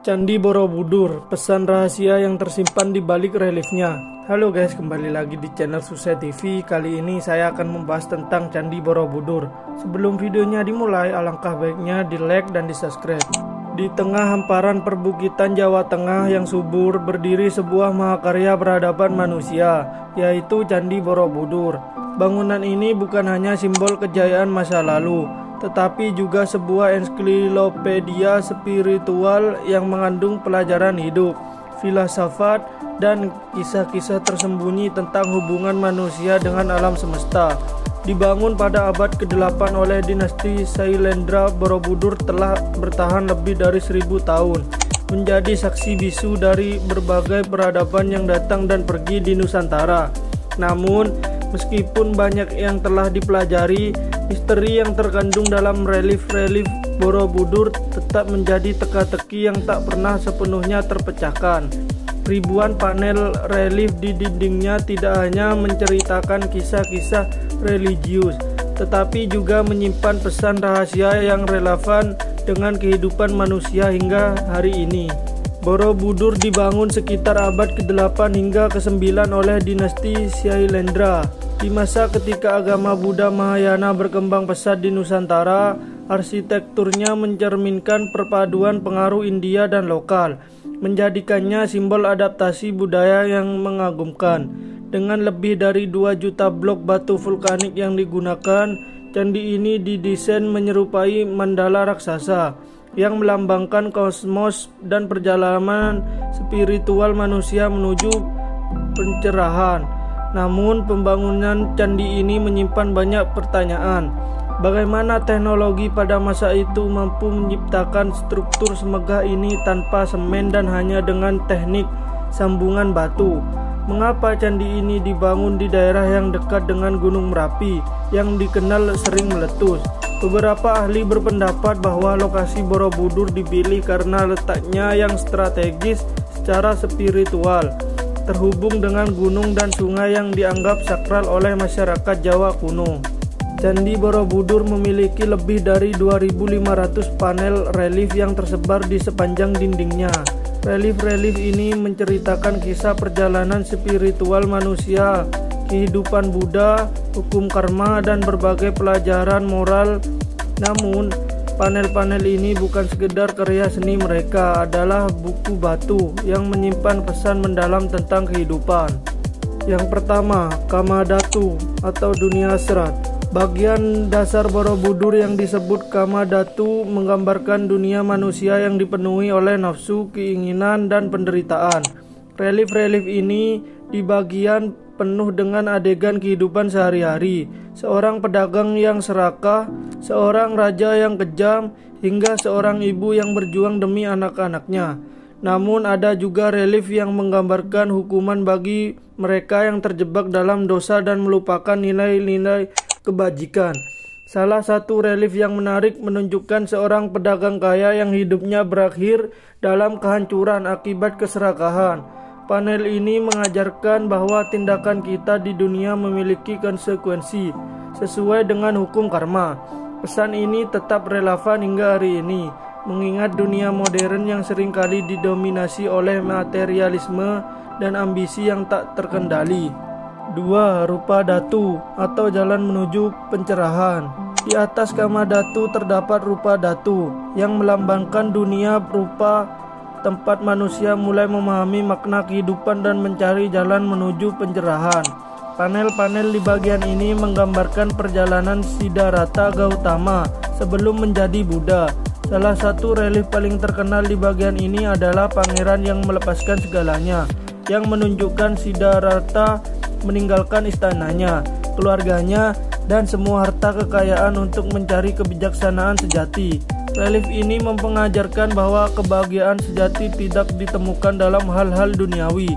Candi Borobudur, pesan rahasia yang tersimpan di balik reliefnya. Halo guys, kembali lagi di channel Susah TV. Kali ini saya akan membahas tentang Candi Borobudur. Sebelum videonya dimulai, alangkah baiknya di like dan di subscribe. Di tengah hamparan perbukitan Jawa Tengah yang subur, berdiri sebuah mahakarya peradaban manusia, yaitu Candi Borobudur. Bangunan ini bukan hanya simbol kejayaan masa lalu, tetapi juga sebuah ensiklopedia spiritual yang mengandung pelajaran hidup, filsafat, dan kisah-kisah tersembunyi tentang hubungan manusia dengan alam semesta. Dibangun pada abad ke-8 oleh dinasti Sailendra, Borobudur telah bertahan lebih dari 1000 tahun, menjadi saksi bisu dari berbagai peradaban yang datang dan pergi di Nusantara. Namun, meskipun banyak yang telah dipelajari, misteri yang terkandung dalam relief-relief Borobudur tetap menjadi teka-teki yang tak pernah sepenuhnya terpecahkan. Ribuan panel relief di dindingnya tidak hanya menceritakan kisah-kisah religius, tetapi juga menyimpan pesan rahasia yang relevan dengan kehidupan manusia hingga hari ini. Borobudur dibangun sekitar abad ke-8 hingga ke-9 oleh dinasti Sailendra. Di masa ketika agama Buddha Mahayana berkembang pesat di Nusantara, arsitekturnya mencerminkan perpaduan pengaruh India dan lokal, menjadikannya simbol adaptasi budaya yang mengagumkan. Dengan lebih dari 2 juta blok batu vulkanik yang digunakan, candi ini didesain menyerupai mandala raksasa yang melambangkan kosmos dan perjalanan spiritual manusia menuju pencerahan. Namun, pembangunan candi ini menyimpan banyak pertanyaan. Bagaimana teknologi pada masa itu mampu menciptakan struktur semegah ini tanpa semen dan hanya dengan teknik sambungan batu? Mengapa candi ini dibangun di daerah yang dekat dengan Gunung Merapi yang dikenal sering meletus? Beberapa ahli berpendapat bahwa lokasi Borobudur dipilih karena letaknya yang strategis secara spiritual, terhubung dengan gunung dan sungai yang dianggap sakral oleh masyarakat Jawa kuno. Candi Borobudur memiliki lebih dari 2.500 panel relief yang tersebar di sepanjang dindingnya. Relief-relief ini menceritakan kisah perjalanan spiritual manusia, kehidupan Buddha, hukum karma, dan berbagai pelajaran moral. Namun, panel-panel ini bukan sekedar karya seni, mereka adalah buku batu yang menyimpan pesan mendalam tentang kehidupan. Yang pertama, Kamadhatu atau dunia hasrat. Bagian dasar Borobudur yang disebut Kamadhatu menggambarkan dunia manusia yang dipenuhi oleh nafsu, keinginan, dan penderitaan. Relief-relief ini di bagian penuh dengan adegan kehidupan sehari-hari, seorang pedagang yang serakah, seorang raja yang kejam, hingga seorang ibu yang berjuang demi anak-anaknya. Namun ada juga relief yang menggambarkan hukuman bagi mereka yang terjebak dalam dosa dan melupakan nilai-nilai kebajikan. Salah satu relief yang menarik menunjukkan seorang pedagang kaya yang hidupnya berakhir dalam kehancuran akibat keserakahan. Panel ini mengajarkan bahwa tindakan kita di dunia memiliki konsekuensi sesuai dengan hukum karma. Pesan ini tetap relevan hingga hari ini, mengingat dunia modern yang seringkali didominasi oleh materialisme dan ambisi yang tak terkendali. 2. Rupa Datu atau jalan menuju pencerahan. Di atas Kamadhatu terdapat Rupa Datu yang melambangkan dunia rupa, tempat manusia mulai memahami makna kehidupan dan mencari jalan menuju pencerahan. Panel-panel di bagian ini menggambarkan perjalanan Siddhartha Gautama sebelum menjadi Buddha. Salah satu relief paling terkenal di bagian ini adalah pangeran yang melepaskan segalanya, yang menunjukkan Siddhartha meninggalkan istananya, keluarganya, dan semua harta kekayaan untuk mencari kebijaksanaan sejati. Relief ini mengajarkan bahwa kebahagiaan sejati tidak ditemukan dalam hal-hal duniawi,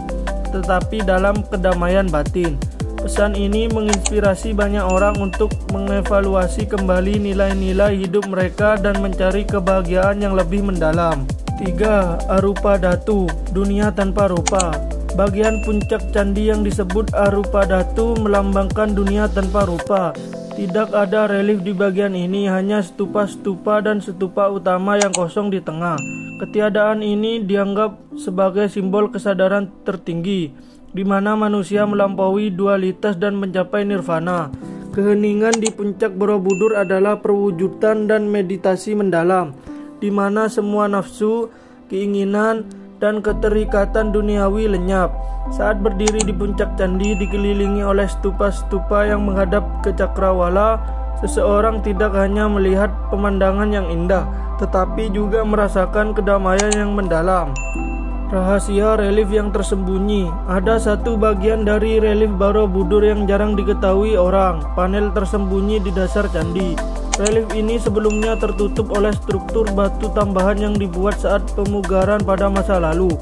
tetapi dalam kedamaian batin. Pesan ini menginspirasi banyak orang untuk mengevaluasi kembali nilai-nilai hidup mereka dan mencari kebahagiaan yang lebih mendalam. 3. Arupa Datu, dunia tanpa rupa. Bagian puncak candi yang disebut Arupa Datu melambangkan dunia tanpa rupa. Tidak ada relief di bagian ini, hanya stupa-stupa dan stupa utama yang kosong di tengah. Ketiadaan ini dianggap sebagai simbol kesadaran tertinggi, di mana manusia melampaui dualitas dan mencapai nirvana. Keheningan di puncak Borobudur adalah perwujudan dan meditasi mendalam, di mana semua nafsu, keinginan, dan keterikatan duniawi lenyap. Saat berdiri di puncak candi dikelilingi oleh stupa-stupa yang menghadap ke cakrawala, seseorang tidak hanya melihat pemandangan yang indah, tetapi juga merasakan kedamaian yang mendalam. Rahasia relief yang tersembunyi. Ada satu bagian dari relief Borobudur yang jarang diketahui orang, panel tersembunyi di dasar candi. Relief ini sebelumnya tertutup oleh struktur batu tambahan yang dibuat saat pemugaran pada masa lalu.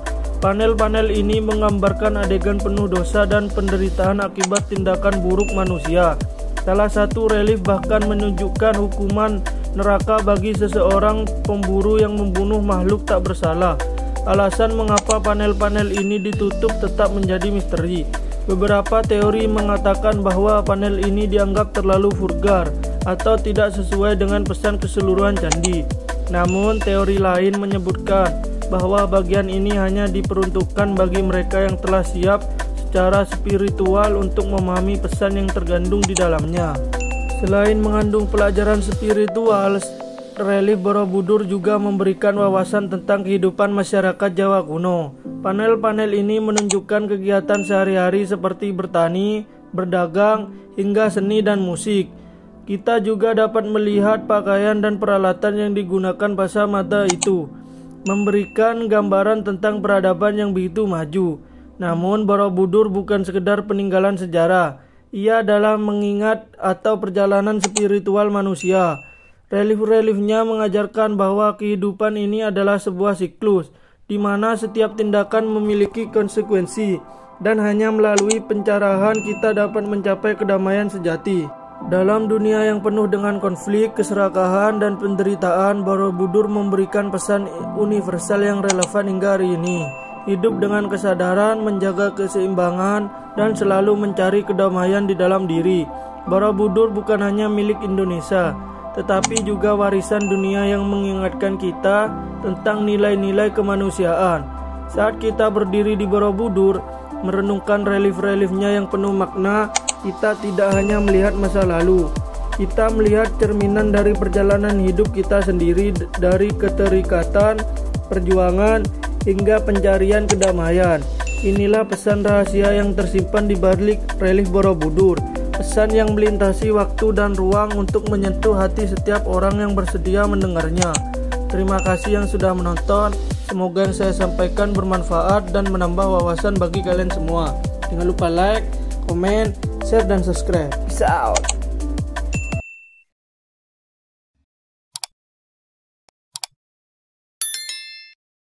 Panel-panel ini menggambarkan adegan penuh dosa dan penderitaan akibat tindakan buruk manusia. Salah satu relief bahkan menunjukkan hukuman neraka bagi seseorang pemburu yang membunuh makhluk tak bersalah. Alasan mengapa panel-panel ini ditutup tetap menjadi misteri. Beberapa teori mengatakan bahwa panel ini dianggap terlalu vulgar atau tidak sesuai dengan pesan keseluruhan candi. Namun teori lain menyebutkan bahwa bagian ini hanya diperuntukkan bagi mereka yang telah siap secara spiritual untuk memahami pesan yang terkandung di dalamnya. Selain mengandung pelajaran spiritual, relief Borobudur juga memberikan wawasan tentang kehidupan masyarakat Jawa kuno. Panel-panel ini menunjukkan kegiatan sehari-hari seperti bertani, berdagang, hingga seni dan musik. Kita juga dapat melihat pakaian dan peralatan yang digunakan pada masa itu, memberikan gambaran tentang peradaban yang begitu maju. Namun Borobudur bukan sekedar peninggalan sejarah, ia adalah mengingat atau perjalanan spiritual manusia. Relief-reliefnya mengajarkan bahwa kehidupan ini adalah sebuah siklus, di mana setiap tindakan memiliki konsekuensi, dan hanya melalui pencerahan kita dapat mencapai kedamaian sejati. Dalam dunia yang penuh dengan konflik, keserakahan, dan penderitaan, Borobudur memberikan pesan universal yang relevan hingga hari ini. Hidup dengan kesadaran, menjaga keseimbangan, dan selalu mencari kedamaian di dalam diri. Borobudur bukan hanya milik Indonesia, tetapi juga warisan dunia yang mengingatkan kita tentang nilai-nilai kemanusiaan. Saat kita berdiri di Borobudur, merenungkan relief-reliefnya yang penuh makna, kita tidak hanya melihat masa lalu, kita melihat cerminan dari perjalanan hidup kita sendiri, dari keterikatan, perjuangan, hingga pencarian kedamaian. Inilah pesan rahasia yang tersimpan di balik relief Borobudur. Pesan yang melintasi waktu dan ruang untuk menyentuh hati setiap orang yang bersedia mendengarnya. Terima kasih yang sudah menonton. Semoga yang saya sampaikan bermanfaat dan menambah wawasan bagi kalian semua. Jangan lupa like, komen, share, dan subscribe. Peace out.